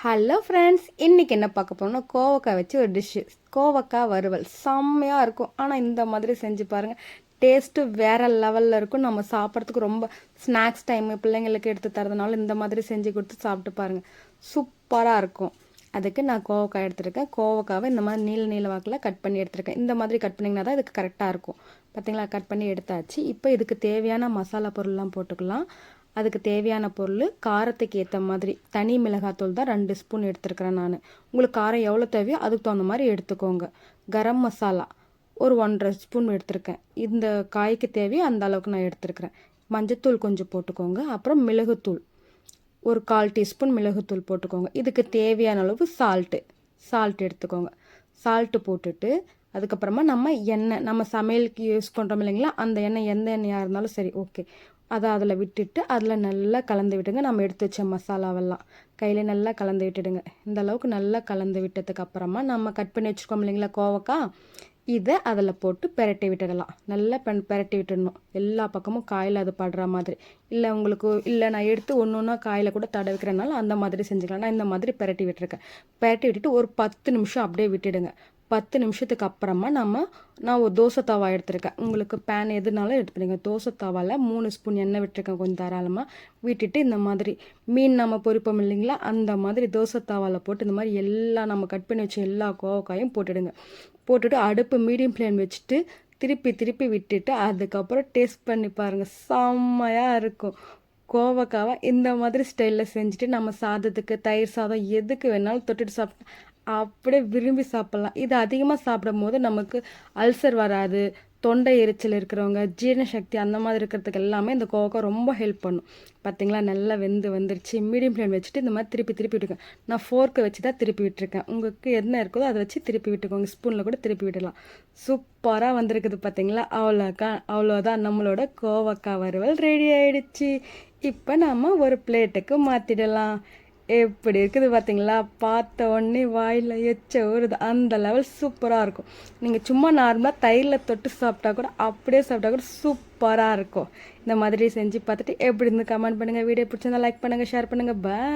Hello friends, இன்றைக்கி என்ன பார்க்க போகிறோம்னா கோவக்காய் வச்சு ஒரு டிஷ்ஷு, கோவக்காய் வறுவல். செம்மையாக இருக்கும். ஆனால் இந்த மாதிரி செஞ்சு பாருங்கள், டேஸ்ட்டு வேறு லெவலில் இருக்கும். நம்ம சாப்பிட்றதுக்கு ரொம்ப ஸ்நாக்ஸ் டைமு பிள்ளைங்களுக்கு எடுத்து தரதுனால இந்த மாதிரி செஞ்சு கொடுத்து சாப்பிட்டு பாருங்கள், சூப்பராக இருக்கும். அதுக்கு நான் கோவக்காய் எடுத்துருக்கேன். கோவக்காவை இந்த மாதிரி நீல நீல வாக்கில் கட் பண்ணி எடுத்துருக்கேன். இந்த மாதிரி கட் பண்ணிங்கன்னா தான் இதுக்கு கரெக்டாக இருக்கும். பார்த்திங்களா, கட் பண்ணி எடுத்தாச்சு. இப்போ இதுக்கு தேவையான மசாலா பொருள்லாம் போட்டுக்கலாம். அதுக்கு தேவையான பொருள் காரத்துக்கு ஏற்ற மாதிரி தனி மிளகாத்தூள் தான் 2 ஸ்பூன் எடுத்துருக்கிறேன் நான். உங்களுக்கு காரம் எவ்வளோ தேவையோ அதுக்கு தகுந்த மாதிரி எடுத்துக்கோங்க. கரம் மசாலா ஒரு 1.5 ஸ்பூன் எடுத்திருக்கேன். இந்த காய்க்கு தேவையோ அந்த அளவுக்கு நான் எடுத்துருக்கிறேன். மஞ்சத்தூள் கொஞ்சம் போட்டுக்கோங்க. அப்புறம் மிளகுத்தூள் ஒரு 1/4 டீஸ்பூன் மிளகுத்தூள் போட்டுக்கோங்க. இதுக்கு தேவையான அளவு சால்ட் எடுத்துக்கோங்க. சால்ட்டு போட்டுட்டு அதுக்கப்புறமா நம்ம எண்ணெய், நம்ம சமையலுக்கு யூஸ் பண்ணுறோம் இல்லைங்களா, அந்த எண்ணெய் எந்த எண்ணெயாக இருந்தாலும் சரி, ஓகே, அதை அதில் விட்டுட்டு அதில் நல்லா கலந்து விட்டுங்க. நம்ம எடுத்து வச்ச மசாலாவெல்லாம் கையில் நல்லா கலந்து விட்டுடுங்க. இந்த அளவுக்கு நல்லா கலந்து விட்டதுக்கு அப்புறமா நம்ம கட் பண்ணி வச்சுருக்கோம் இல்லைங்களா கோவக்காய், இதை அதில் போட்டு பெரட்டி விட்டுடலாம். நல்லா பெரட்டி விட்டுடணும். எல்லா பக்கமும் காயில் அது படுற மாதிரி. இல்லை நான் எடுத்து ஒன்று ஒன்றா காயில் கூட தடவிக்கிறனால அந்த மாதிரி செஞ்சுக்கலாம். நான் இந்த மாதிரி பெரட்டி விட்டுருக்கேன். பெரட்டி விட்டுட்டு ஒரு 10 நிமிஷம் அப்படியே விட்டுடுங்க. 10 நிமிஷத்துக்கு அப்புறமா நான் ஒரு தோசை தவா எடுத்துருக்கேன். உங்களுக்கு பேன் எதுனாலும் எடுத்துடுங்க. தோசை தவாவில் 3 ஸ்பூன் எண்ணெய் விட்டுருக்கேன். கொஞ்சம் தாராளமாக விட்டுட்டு இந்த மாதிரி மீன் நம்ம பொரிப்போம் இல்லைங்களா, அந்த மாதிரி தோசை தவாவில் போட்டு இந்த மாதிரி எல்லாம் நம்ம கட் பண்ணி வச்ச எல்லா கோவக்காயும் போட்டுடுங்க. போட்டுட்டு அடுப்பு மீடியம் ஃப்ளேம் வச்சுட்டு திருப்பி விட்டுட்டு அதுக்கப்புறம் டேஸ்ட் பண்ணி பாருங்கள், செம்மையாக இருக்கும். கோவக்காவை இந்த மாதிரி ஸ்டைலில் செஞ்சுட்டு நம்ம சாதத்துக்கு, தயிர் சாதம் எதுக்கு வேணாலும் தொட்டுட்டு சாப்பிட்டு அப்படியே விரும்பி சாப்பிட்லாம். இது அதிகமாக சாப்பிடும் போது நமக்கு அல்சர் வராது. தொண்டை எரிச்சல் இருக்கிறவங்க, ஜீரண சக்தி அந்த மாதிரி இருக்கிறதுக்கு எல்லாமே இந்த கோவக்காய் ரொம்ப ஹெல்ப் பண்ணும். பார்த்திங்களா, நல்லா வந்துருச்சு. மீடியம் ஃப்ளேம் வச்சுட்டு இந்த மாதிரி திருப்பி விட்டுருக்கேன். நான் ஃபோர்க்கை வச்சு தான் திருப்பி விட்டுருக்கேன். உங்களுக்கு என்ன இருக்குதோ அதை வச்சு திருப்பி விட்டுக்கோங்க. ஸ்பூனில் கூட திருப்பி விடலாம். சூப்பராக வந்திருக்குது பார்த்திங்களா. அவ்வளோதான், நம்மளோட கோவக்காய் வறுவல் ரெடி ஆகிடுச்சு. இப்போ நம்ம ஒரு பிளேட்டுக்கு மாற்றிடலாம். எப்படி இருக்குது பார்த்தீங்களா, பார்த்த உடனே வாயில் எச்ச ஊறுது. அந்த லெவல் சூப்பராக இருக்கும். நீங்கள் சும்மா நார்மலாக தயிரில் தொட்டு சாப்பிட்டா கூட, அப்படியே சாப்பிட்டா கூட சூப்பராக இருக்கும். இந்த மாதிரி செஞ்சு பார்த்துட்டு எப்படி இருந்து கமெண்ட் பண்ணுங்கள். வீடியோ பிடிச்சிருந்தா லைக் பண்ணுங்கள், ஷேர் பண்ணுங்கள். பாய்.